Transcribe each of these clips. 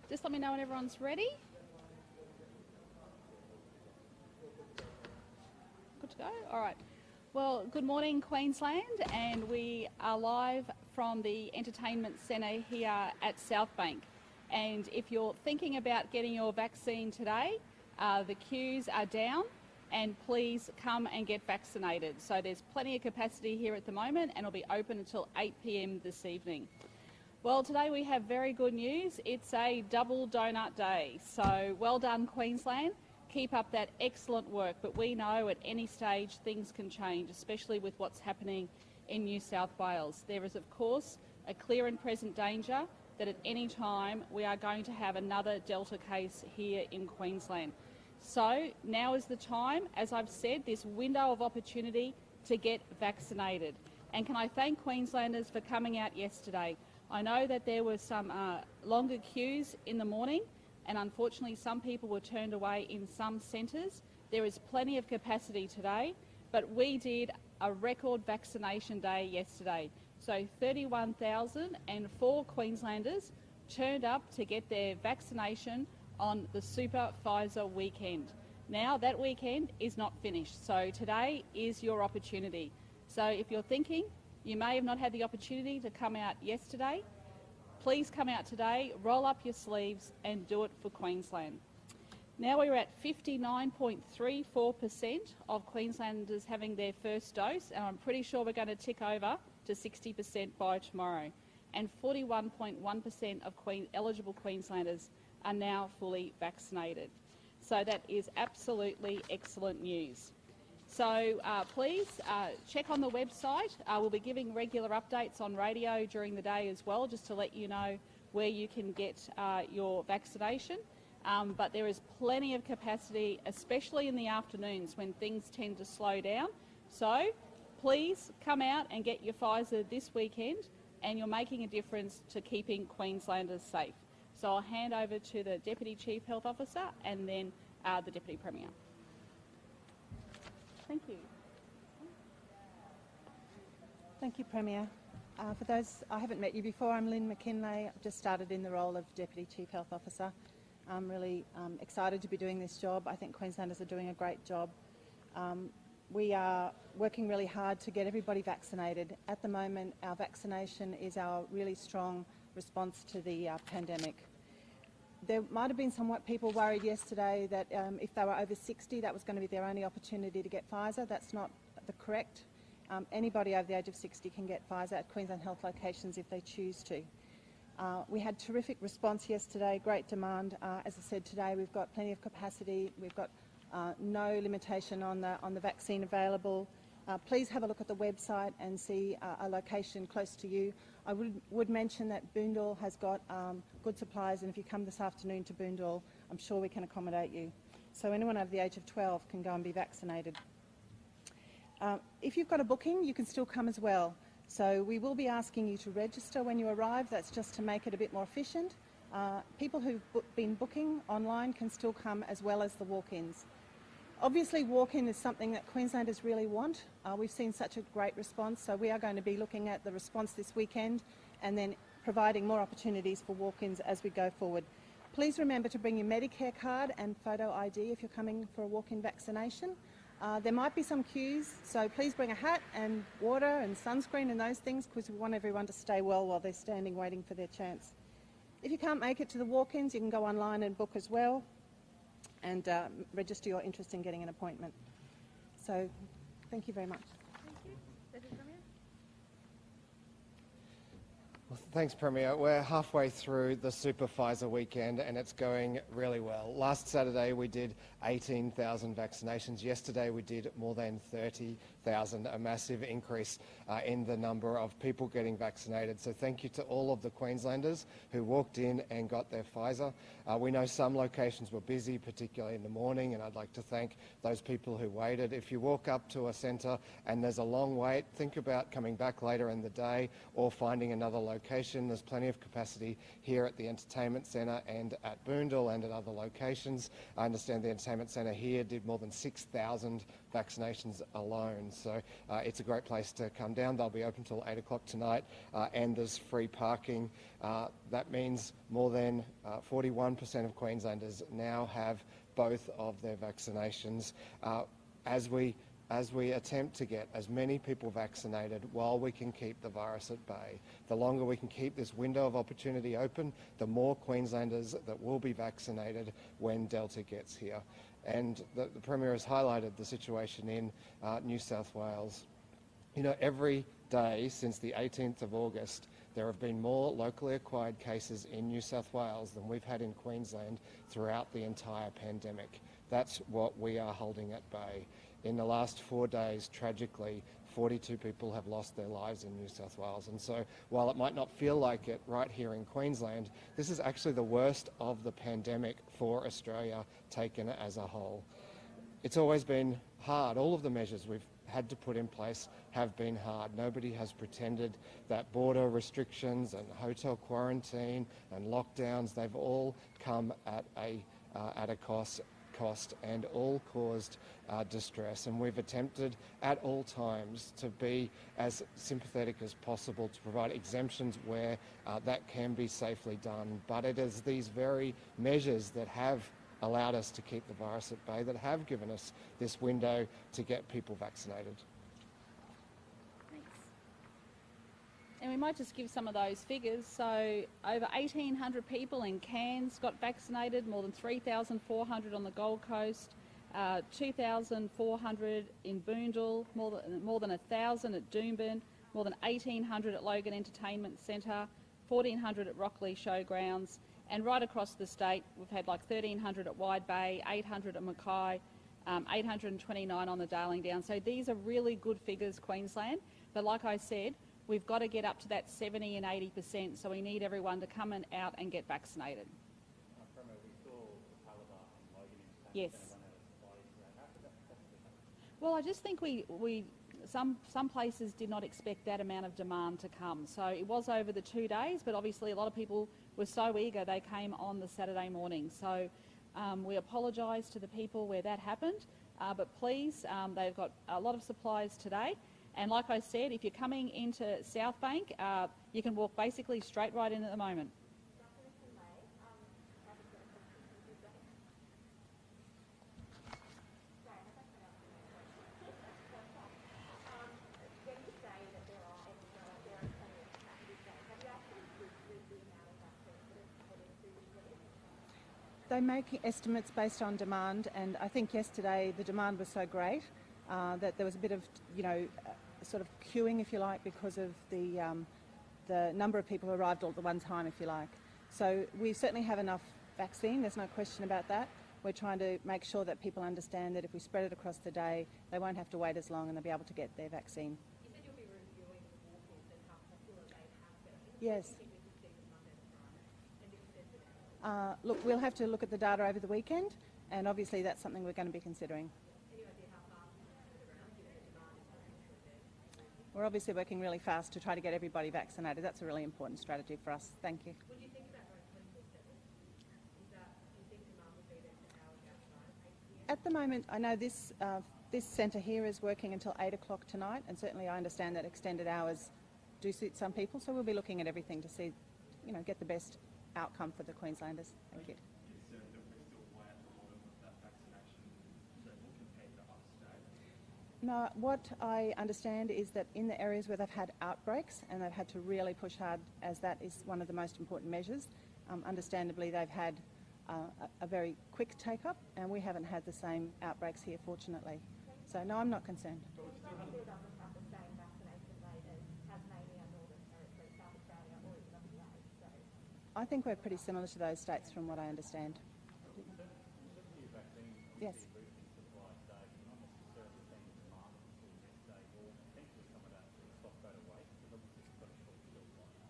Just let me know when everyone's ready. Good to go? All right. Well, good morning, Queensland, and we are live from the Entertainment Centre here at South Bank. And if you're thinking about getting your vaccine today, the queues are down, and please come and get vaccinated. So there's plenty of capacity here at the moment, and it'll be open until 8 p.m. this evening. Well, today we have very good news. It's a double donut day. So well done, Queensland. Keep up that excellent work. But we know at any stage things can change, especially with what's happening in New South Wales. There is, of course, a clear and present danger that at any time we are going to have another Delta case here in Queensland. So now is the time, as I've said, this window of opportunity to get vaccinated. And can I thank Queenslanders for coming out yesterday? I know that there were some longer queues in the morning, and unfortunately some people were turned away in some centres. There is plenty of capacity today, but we did a record vaccination day yesterday. So 31,004 Queenslanders turned up to get their vaccination on the Super Pfizer weekend. Now that weekend is not finished, so today is your opportunity. So if you're thinking you may have not had the opportunity to come out yesterday, please come out today, roll up your sleeves and do it for Queensland. Now we're at 59.34% of Queenslanders having their first dose, and I'm pretty sure we're going to tick over to 60% by tomorrow. And 41.1% of eligible Queenslanders are now fully vaccinated. So that is absolutely excellent news. So please check on the website. We'll be giving regular updates on radio during the day as well, just to let you know where you can get your vaccination. But there is plenty of capacity, especially in the afternoons when things tend to slow down. So please come out and get your Pfizer this weekend, and you're making a difference to keeping Queenslanders safe. So I'll hand over to the Deputy Chief Health Officer and then the Deputy Premier. Thank you. Thank you, Premier. For those I haven't met you before, I'm Lynn McKinlay. I've just started in the role of Deputy Chief Health Officer. I'm really excited to be doing this job. I think Queenslanders are doing a great job. We are working really hard to get everybody vaccinated. At the moment, our vaccination is our really strong response to the pandemic. There might have been somewhat people worried yesterday that if they were over 60, that was going to be their only opportunity to get Pfizer. That's not the correct. Anybody over the age of 60 can get Pfizer at Queensland Health locations if they choose to. We had terrific response yesterday, great demand. As I said, today we've got plenty of capacity. We've got no limitation on the vaccine available. Please have a look at the website and see a location close to you. I would mention that Boondall has got good supplies, and if you come this afternoon to Boondall, I'm sure we can accommodate you. So anyone over the age of 12 can go and be vaccinated. If you've got a booking, you can still come as well. So we will be asking you to register when you arrive. That's just to make it a bit more efficient. People who've been booking online can still come, as well as the walk-ins. Obviously, walk-in is something that Queenslanders really want. We've seen such a great response, so we are going to be looking at the response this weekend and then providing more opportunities for walk-ins as we go forward. Please remember to bring your Medicare card and photo ID if you're coming for a walk-in vaccination. There might be some queues, so please bring a hat and water and sunscreen and those things, because we want everyone to stay well while they're standing waiting for their chance. If you can't make it to the walk-ins, you can go online and book as well, and register your interest in getting an appointment. So, thank you very much. Thank you. Deputy Premier. Well, thanks, Premier. We're halfway through the Super Pfizer weekend and it's going really well. Last Saturday we did 18,000 vaccinations. Yesterday we did more than 30,000, a massive increase in the number of people getting vaccinated. So thank you to all of the Queenslanders who walked in and got their Pfizer. We know some locations were busy, particularly in the morning, and I'd like to thank those people who waited. If you walk up to a centre and there's a long wait, think about coming back later in the day or finding another location location. There's plenty of capacity here at the entertainment centre and at Boondall and at other locations. I understand the entertainment centre here did more than 6,000 vaccinations alone, so it's a great place to come down. They'll be open till 8 o'clock tonight, and there's free parking. That means more than 41% of Queenslanders now have both of their vaccinations. As we attempt to get as many people vaccinated while we can keep the virus at bay, the longer we can keep this window of opportunity open, the more Queenslanders that will be vaccinated when Delta gets here. And the Premier has highlighted the situation in New South Wales. You know, every day since the 18th of August, there have been more locally acquired cases in New South Wales than we've had in Queensland throughout the entire pandemic. That's what we are holding at bay. In the last 4 days, tragically, 42 people have lost their lives in New South Wales. And so while it might not feel like it right here in Queensland, this is actually the worst of the pandemic for Australia taken as a whole. It's always been hard. All of the measures we've had to put in place have been hard. Nobody has pretended that border restrictions and hotel quarantine and lockdowns, they've all come at a cost and all caused distress, and we've attempted at all times to be as sympathetic as possible, to provide exemptions where that can be safely done. But it is these very measures that have allowed us to keep the virus at bay, that have given us this window to get people vaccinated. Thanks. And we might just give some of those figures. So over 1,800 people in Cairns got vaccinated, more than 3,400 on the Gold Coast, 2,400 in Boondall, more than 1,000 at Doomben, more than 1,800 at Logan Entertainment Centre, 1,400 at Rockley Showgrounds, and right across the state we've had like 1,300 at Wide Bay, 800 at Mackay, 829 on the Darling Downs. So these are really good figures, Queensland, but like I said, we've got to get up to that 70 and 80%, so we need everyone to come out and get vaccinated. Yes. Well, I just think some places did not expect that amount of demand to come. So it was over the 2 days, but obviously a lot of people were so eager they came on the Saturday morning. So we apologise to the people where that happened, but please, they've got a lot of supplies today. And like I said, if you're coming into South Bank, you can walk basically straight right in at the moment. They make estimates based on demand, and I think yesterday the demand was so great that there was a bit of, sort of queuing, if you like, because of the number of people who arrived all at the one time, if you like. So we certainly have enough vaccine, there's no question about that. We're trying to make sure that people understand that if we spread it across the day, they won't have to wait as long and they'll be able to get their vaccine. You said you'll be reviewing the walk-ins and how popular they have been. Yes. Look, we'll have to look at the data over the weekend, and obviously that's something we're going to be considering. Any idea how fast you can turn it around, given the demand is so much? We're obviously working really fast to try to get everybody vaccinated. That's a really important strategy for us. Thank you. Would you think about going 24/7? Do you think demand will be there for hours outside 8 p.m? At the moment, I know this centre here is working until 8 o'clock tonight, and certainly I understand that extended hours do suit some people, so we'll be looking at everything to see, get the best outcome for the Queenslanders. Thank you. No, what I understand is that in the areas where they've had outbreaks and they've had to really push hard, as that is one of the most important measures, understandably they've had a very quick take-up, and we haven't had the same outbreaks here, fortunately. So no, I'm not concerned. Queensland doesn't have the same vaccination rate as Tasmania, Northern Territory, South Australia, or even WA. So I think we're pretty similar to those states from what I understand. Yes.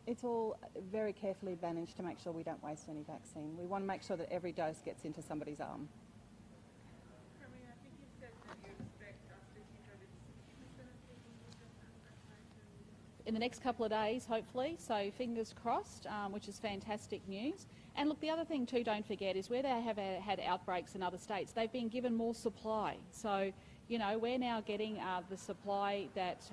It's all very carefully managed to make sure we don't waste any vaccine. We want to make sure that every dose gets into somebody's arm. I think you said that you expect us to keep in the next couple of days, hopefully, so fingers crossed, which is fantastic news. And look, the other thing too, don't forget, is where they have had outbreaks in other states, they've been given more supply. So, you know, we're now getting the supply that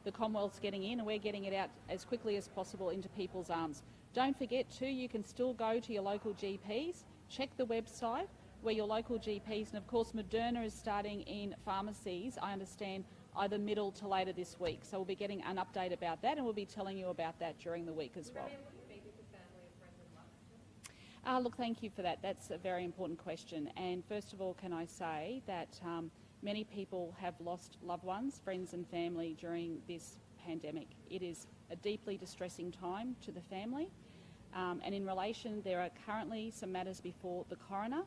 the Commonwealth's getting in, and we're getting it out as quickly as possible into people's arms. Don't forget too, you can still go to your local GPs, check the website where your local GPs, and of course Moderna is starting in pharmacies, I understand, either middle to later this week. So we'll be getting an update about that, and we'll be telling you about that during the week as well. Look, thank you for that. That's a very important question. And first of all, can I say that many people have lost loved ones, friends and family during this pandemic. It is a deeply distressing time to the family. And in relation, there are currently some matters before the coroner,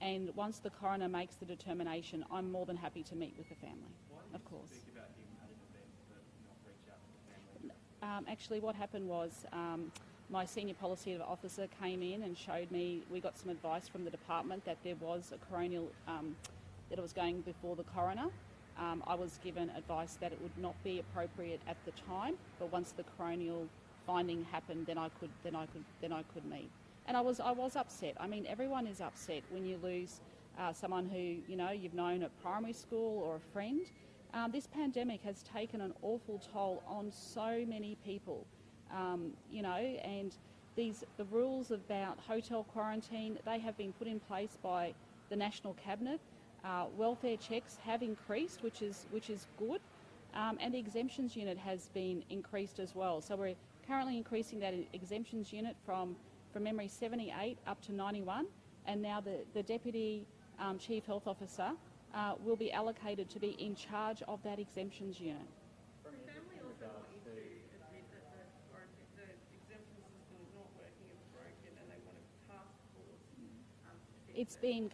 and once the coroner makes the determination, I'm more than happy to meet with the family, of course. Speak about him at an event but not reach out to the family? Actually, what happened was my senior policy officer came in and showed me, we got some advice from the department that there was a coronial, that it was going before the coroner. I was given advice that it would not be appropriate at the time, but once the coronial finding happened, then I could meet. And I was upset. I mean, everyone is upset when you lose someone who, you know, you've known at primary school or a friend. This pandemic has taken an awful toll on so many people, you know, and the rules about hotel quarantine, they have been put in place by the National Cabinet. Welfare checks have increased, which is good, and the exemptions unit has been increased as well. So we're currently increasing that exemptions unit from memory 78 up to 91, and now the Deputy Chief Health Officer will be allocated to be in charge of that exemptions unit. The family also want you to admit that the exemption system is not working, it's broken, and they want a task force to fix It's being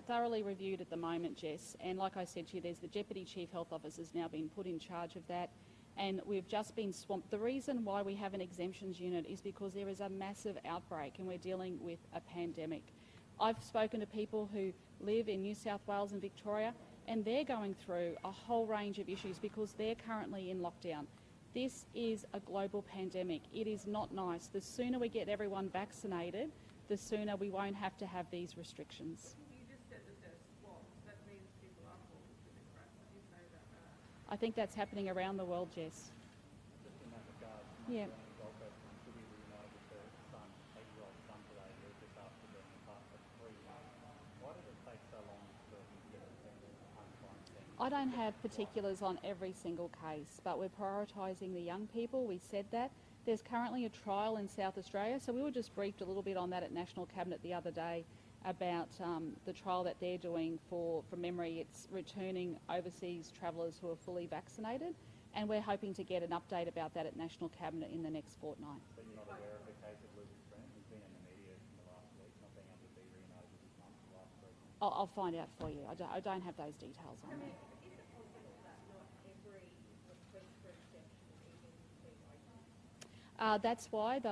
thoroughly reviewed at the moment, Jess, and like I said to you, there's the Deputy Chief Health Officer has now been put in charge of that, and we've just been swamped. The reason why we have an exemptions unit is because there is a massive outbreak and we're dealing with a pandemic. I've spoken to people who live in New South Wales and Victoria, and they're going through a whole range of issues because they're currently in lockdown. This is a global pandemic. It is not nice. The sooner we get everyone vaccinated, the sooner we won't have to have these restrictions. You just said that there's swaps. That means people are falling through the cracks. Did you say that? I think that's happening around the world, Jess. Just in that regard, Yeah. Gold Coast to be reunited with their son, 8-year-old son today, just after being apart for 3 months. Why did it take so long for him to get attended home quarantine? I don't have particulars on every single case, but we're prioritising the young people. We said that. There's currently a trial in South Australia, so we were just briefed a little bit on that at National Cabinet the other day about the trial that they're doing from memory. It's returning overseas travellers who are fully vaccinated, and we're hoping to get an update about that at National Cabinet in the next fortnight. So you're not aware of the case of Lucas Friend? He's been in the media in the last week, not being able to be reunited with his mum for the last 3 months. I'll find out for you. I don't have those details on me. Is it possible that not every request for exemption even be open? That's why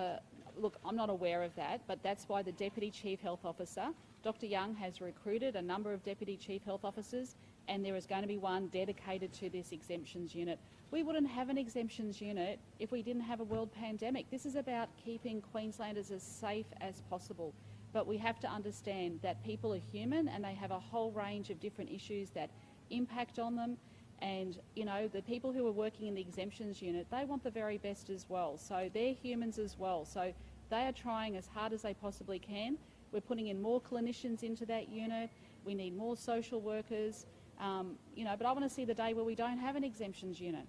look, I'm not aware of that, but that's why the Deputy Chief Health Officer, Dr. Young, has recruited a number of Deputy Chief Health Officers, and there is going to be one dedicated to this exemptions unit. We wouldn't have an exemptions unit if we didn't have a world pandemic. This is about keeping Queenslanders as safe as possible. But we have to understand that people are human and they have a whole range of different issues that impact on them. And, you know, the people who are working in the exemptions unit, they want the very best as well. So they're humans as well. So they are trying as hard as they possibly can. We're putting in more clinicians into that unit. We need more social workers. You know, but I want to see the day where we don't have an exemptions unit.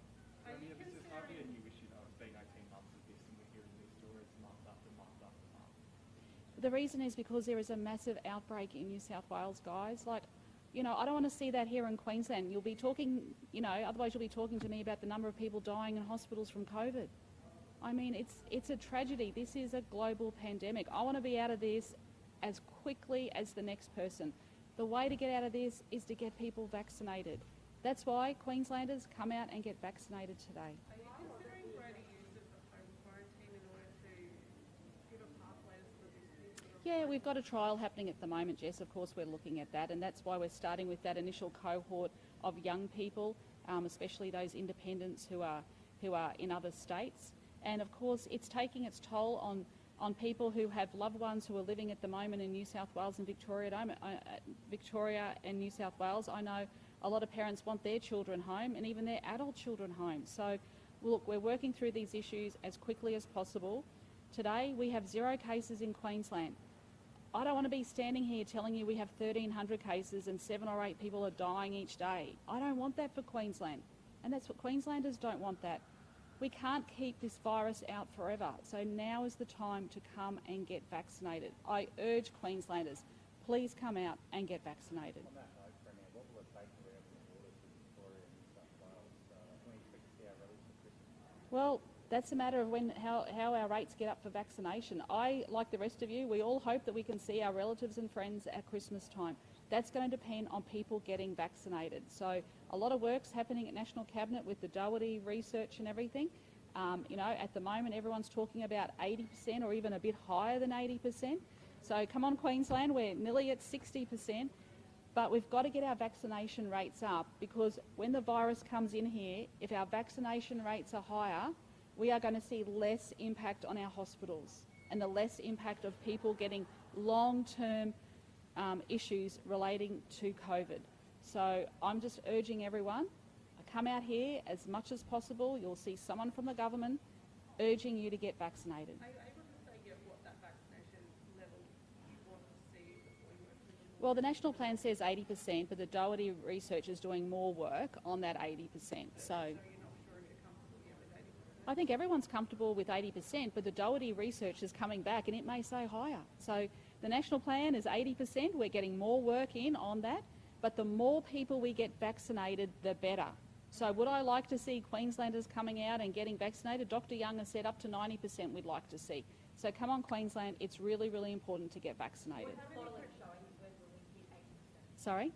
This is hardly a new issue though. It's been 18 months of this and we're hearing these stories month after month after month. The reason is because there is a massive outbreak in New South Wales, guys. Like, you know, I don't want to see that here in Queensland. You'll be talking, you know, otherwise you'll be talking to me about the number of people dying in hospitals from COVID. I mean, it's a tragedy. This is a global pandemic. I want to be out of this as quickly as the next person. The way to get out of this is to get people vaccinated. That's why Queenslanders come out and get vaccinated today. Are you considering greater use of home quarantine in order to give a pathway for these people? Yeah, we've got a trial happening at the moment, Jess. Of course, we're looking at that, and that's why we're starting with that initial cohort of young people, especially those independents who who are in other states. And of course, it's taking its toll on people who have loved ones who are living at the moment in New South Wales and Victoria and New South Wales. I know a lot of parents want their children home and even their adult children home. So look, we're working through these issues as quickly as possible. Today we have 0 cases in Queensland. I don't want to be standing here telling you we have 1,300 cases and 7 or 8 people are dying each day. I don't want that for Queensland, and that's what Queenslanders don't want that. We can't keep this virus out forever, so now is the time to come and get vaccinated. I urge Queenslanders, please come out and get vaccinated. On that note, Premier, what will it take to reopen the borders with Victoria and New South Wales? When we expect to see our relatives for Christmas? Well, that's a matter of how our rates get up for vaccination. I, like the rest of you, we all hope that we can see our relatives and friends at Christmas time. That's going to depend on people getting vaccinated. So a lot of work's happening at National Cabinet with the Doherty research and everything. You know, at the moment everyone's talking about 80% or even a bit higher than 80%. So come on Queensland, we're nearly at 60%. But we've got to get our vaccination rates up, because when the virus comes in here, if our vaccination rates are higher, we are going to see less impact on our hospitals and the less impact of people getting long-term issues relating to COVID. So I'm just urging everyone, come out here as much as possible. You'll see someone from the government urging you to get vaccinated. Are you able to say yet what that vaccination level you want to see before you open the borders? Well, the national plan says 80%, but the Doherty research is doing more work on that 80%. So So you're not sure if you're comfortable yet with 80%? I think everyone's comfortable with 80%, but the Doherty research is coming back and it may say higher. So the national plan is 80%. We're getting more work in on that, but the more people we get vaccinated, the better. So would I like to see Queenslanders coming out and getting vaccinated? Dr. Young has said up to 90% we'd like to see. So come on Queensland, it's really, really important to get vaccinated. Sorry?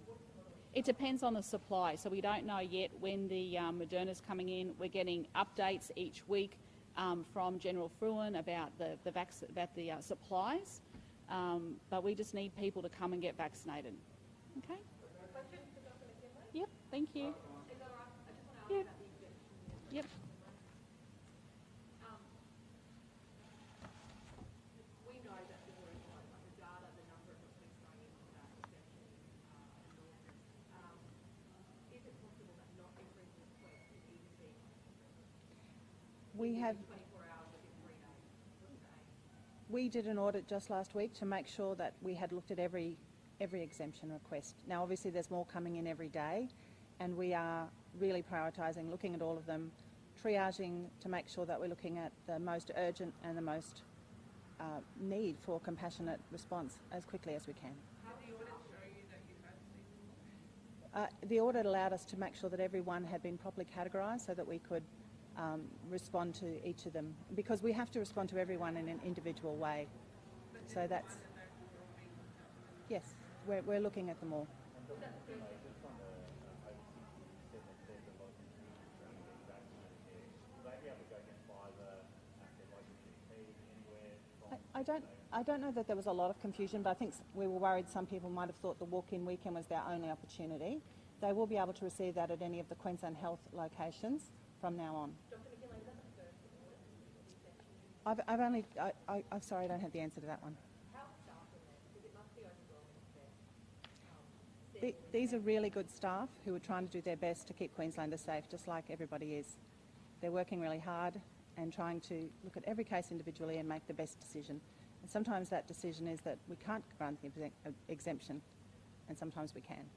It depends on the supply, so we don't know yet when the Moderna's coming in. We're getting updates each week from General Fruin about the supplies, but we just need people to come and get vaccinated. Okay? Yep, thank you. Yep. Yep. We know that there is like the data, the number of requests going into that exemption is it possible that not every request is even being We have 24 hours within 3 days? What's the aim? We did an audit just last week to make sure that we had looked at every exemption request. Now, obviously, there's more coming in every day, and we are really prioritising, looking at all of them, triaging to make sure that we're looking at the most urgent and the most need for compassionate response as quickly as we can. Did the audit show you that you had seen? The audit allowed us to make sure that everyone had been properly categorised so that we could respond to each of them, because we have to respond to everyone in an individual way. So that's, yes, we're looking at them all. Just on the over 60, you said that there's a lot of confusion trying to get vaccinated there. Will they be able to go get Pfizer at their local GP anywhere from? I don't know that there was a lot of confusion, but I think we were worried some people might have thought the walk-in weekend was their only opportunity. They will be able to receive that at any of the Queensland Health locations from now on. Dr. McKinlay, is that the first audit exemption? I'm sorry, I don't have the answer to that one. How staff in there? Because it must be overwhelming if they're These are really good staff who are trying to do their best to keep Queenslanders safe, just like everybody is. They're working really hard and trying to look at every case individually and make the best decision. And sometimes that decision is that we can't grant the exemption, and sometimes we can.